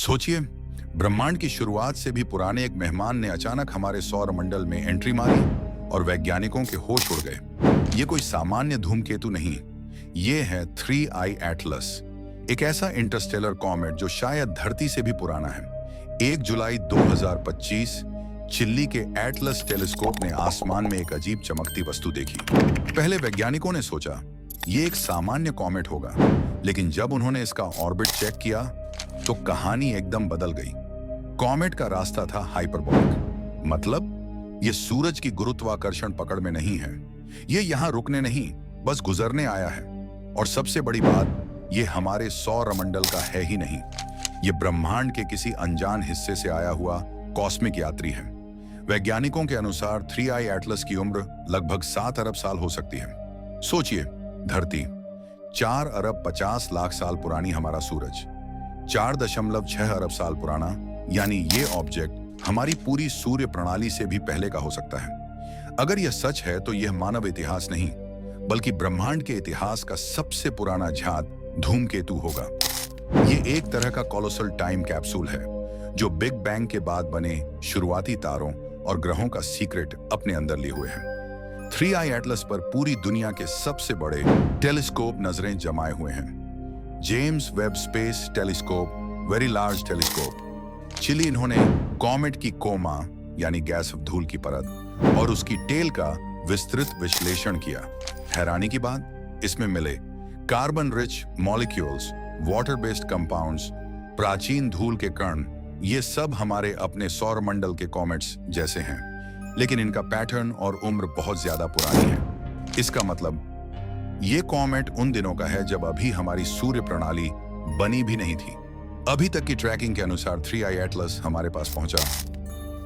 सोचिए, ब्रह्मांड की शुरुआत से भी पुराने एक मेहमान ने अचानक हमारे सौर मंडल में एंट्री मारी और वैज्ञानिकों के होश उड़ गए। ये कोई सामान्य धूमकेतु नहीं, ये है 3I एटलस, एक ऐसा इंटरस्टेलर कॉमेट जो शायद धरती से भी पुराना है। 1 जुलाई 2025 चिली के एटलस टेलीस्कोप ने आसमान में एक अजीब चमकती वस्तु देखी। पहले वैज्ञानिकों ने सोचा ये एक सामान्य कॉमेट होगा, लेकिन जब उन्होंने इसका ऑर्बिट चेक किया तो कहानी एकदम बदल गई। कॉमेट का रास्ता था हाइपरबोलिक, मतलब ये सूरज की गुरुत्वाकर्षण पकड़ में नहीं है। ये यहाँ रुकने नहीं, बस गुजरने आया है। और सबसे बड़ी बात, ये हमारे सौरमंडल का है ही नहीं, ये ब्रह्मांड के किसी अनजान हिस्से से आया हुआ कॉस्मिक यात्री है। वैज्ञानिकों के अनुसार 3I एटलस की उम्र लगभग 7 अरब साल हो सकती है। सोचिए, धरती 4 अरब 50 लाख साल पुरानी, हमारा सूरज 4.6 अरब साल पुराना, यानी ये ऑब्जेक्ट हमारी पूरी सूर्य प्रणाली से भी पहले का हो सकता है। अगर यह सच है तो यह मानव इतिहास नहीं, बल्कि ब्रह्मांड के इतिहास का सबसे पुराना झात धूमकेतु होगा। ये एक तरह का कोलोसल टाइम कैप्सूल है जो बिग बैंग के बाद बने शुरुआती तारों और ग्रहों का सीक्रेट अपने अंदर लिए हुए है। 3I एटलस पर पूरी दुनिया के सबसे बड़े टेलीस्कोप नजरें जमाए हुए हैं। James Webb Space Telescope, Very Large Telescope. Chile इन्होंने कॉमेट की कोमा यानी गैस धूल की परत और उसकी टेल का विस्तृत विश्लेषण किया। हैरानी की बात, इसमें मिले carbon rich molecules, water based compounds, प्राचीन धूल के कण, ये सब हमारे अपने सौरमंडल के कॉमेट्स जैसे हैं, लेकिन इनका पैटर्न और उम्र बहुत ज्यादा पुरानी है। इसका मतलब ये कॉमेट उन दिनों का है जब अभी हमारी सूर्य प्रणाली बनी भी नहीं थी। अभी तक की ट्रैकिंग के अनुसार 3I एटलस हमारे पास पहुंचा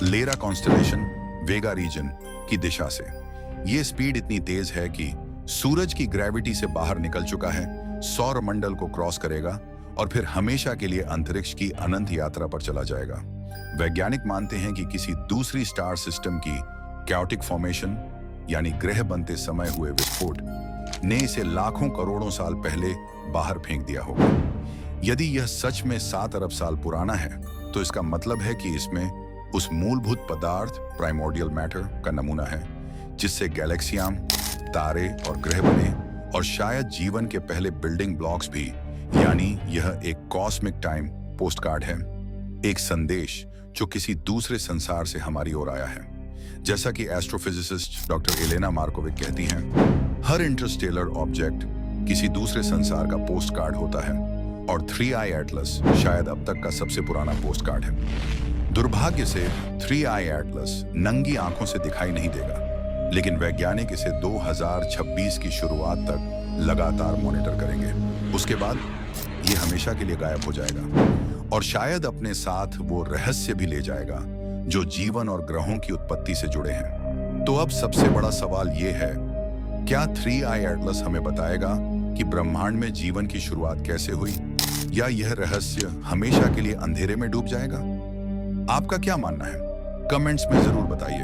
लेरा कॉन्स्टेलेशन, वेगा रीजन की दिशा से। ये स्पीड इतनी तेज है कि सूरज की ग्रेविटी से बाहर निकल चुका है, सौरमंडल को क्रॉस करेगा और फिर हमेशा के लिए अंतरिक्ष की अनंत यात्रा पर चला जाएगा। वैज्ञानिक मानते हैं कि किसी दूसरी स्टार सिस्टम की कैओटिक फॉर्मेशन यानी ग्रह बनते समय हुए विस्फोट ने इसे लाखों करोड़ों साल पहले बाहर फेंक दिया होगा। यदि यह सच में 7 अरब साल पुराना है तो इसका मतलब है कि इसमें उस मूलभूत पदार्थ प्राइमोर्डियल मैटर का नमूना है जिससे गैलेक्सियां, तारे और ग्रह बने, और शायद जीवन के पहले बिल्डिंग ब्लॉक्स भी। यानी यह एक कॉस्मिक टाइम पोस्टकार्ड है, एक संदेश जो किसी दूसरे संसार से हमारी ओर आया है। जैसा कि एस्ट्रोफिजिसिस्ट डॉक्टर एलेना मार्कोविक कहती हैं, हर इंटरस्टेलर ऑब्जेक्ट किसी दूसरे संसार का पोस्टकार्ड होता है, और 3I एटलस शायद अब तक का सबसे पुराना पोस्टकार्ड है। दुर्भाग्य से 3I एटलस नंगी आंखों से दिखाई नहीं देगा, लेकिन वैज्ञानिक इसे 2026 की शुरुआत तक लगातार मॉनिटर करेंगे। उसके बाद ये हमेशा के लिए गायब हो जाएगा और शायद अपने साथ वो रहस्य भी ले जाएगा जो जीवन और ग्रहों की उत्पत्ति से जुड़े हैं। तो अब सबसे बड़ा सवाल ये है, क्या 3I एटलस हमें बताएगा कि ब्रह्मांड में जीवन की शुरुआत कैसे हुई, या यह रहस्य हमेशा के लिए अंधेरे में डूब जाएगा? आपका क्या मानना है? कमेंट्स में जरूर बताइए।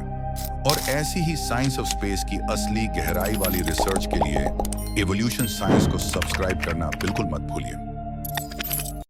और ऐसी ही साइंस ऑफ स्पेस की असली गहराई वाली रिसर्च के लिए इवोल्यूशन साइंस को सब्सक्राइब करना बिल्कुल मत भूलिए।